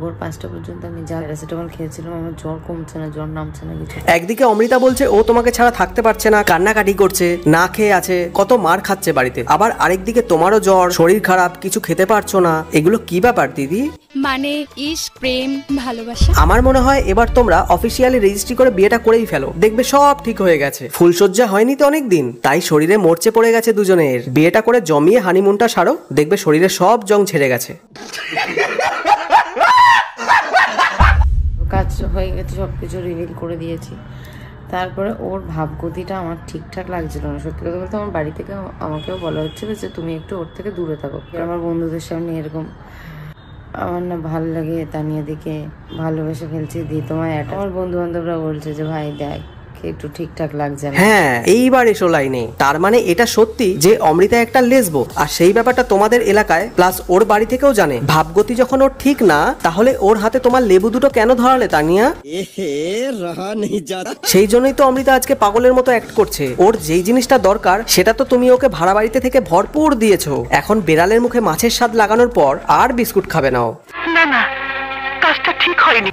ভোর 5টা পর্যন্ত আমি যা প্যারাসিটামল খেয়েছিলাম, আমার জ্বর কমছে না, জ্বর নামছে না কিছু। একদিকে অমৃতা বলছে ও তোমাকে ছাড়া থাকতে পারছে না, কান্নাকাটি করছে, না খেয়ে আছে, কত মার খাচ্ছে বাড়িতে। আবার আরেকদিকে তোমারও জ্বর, শরীর খারাপ, কিছু খেতে পারছো না। এগুলো কি ব্যাপার দিদি? মানে ইশক, প্রেম, ভালোবাসা। আমার মনে হয় এবার তোমরা অফিসিয়ালি রেজিস্ট্রি করে বিয়েটা করেই ফেলো, দেখবে সব ঠিক হয়ে গেছে। ফুলসজ্জা হয়নি তো অনেকদিন, তাই শরীরে মরচে পড়ে গেছে দুজনের। বিয়েটা করে জমিয়ে হানিমুনটা সারো, দেখবে শরীরে সব জং ছেড়ে গেছে। কাজ হয়ে গেছে, সবকিছু রিভিল করে দিয়েছি। তারপরে ওর ভাবগতিটা আমার ঠিকঠাক লাগছিল না। সত্যি কথা বলতে আমার বাড়ি থেকে আমাকেও বলা হচ্ছিল যে তুমি একটু ওর থেকে দূরে থাকো। আমার বন্ধুদের সামনে এরকম আমার না ভালো লাগে, তানিয়া দিকে ভালোবেসে ফেলছি দি তোমায়। আমার বন্ধু বান্ধবরা বলছে যে ভাই দেখ একটু ঠিকঠাক লাগছে না। হ্যাঁ, এইবার এসো লাইনে। তার মানে এটা সত্যি যে অমৃতা একটা লেসবো, আর সেই ব্যাপারটা তোমাদের এলাকায় প্লাস ওর বাড়ি থেকেও জানে। ভাবগতি যখন ওর ঠিক না, তাহলে ওর হাতে তোমার লেবু দুটো কেন ধরালে তানিয়া? সেই জন্যই তো অমৃতা আজকে পাগলের মতো অ্যাক্ট করছে। ওর যেই জিনিসটা দরকার সেটা তো তুমি ওকে ভাড়া বাড়িতে থেকে ভরপুর দিয়েছো। এখন বেড়ালের মুখে মাছের স্বাদ লাগানোর পর আর বিস্কুট খাবে না ও। না না, কাজটা ঠিক হয়নি।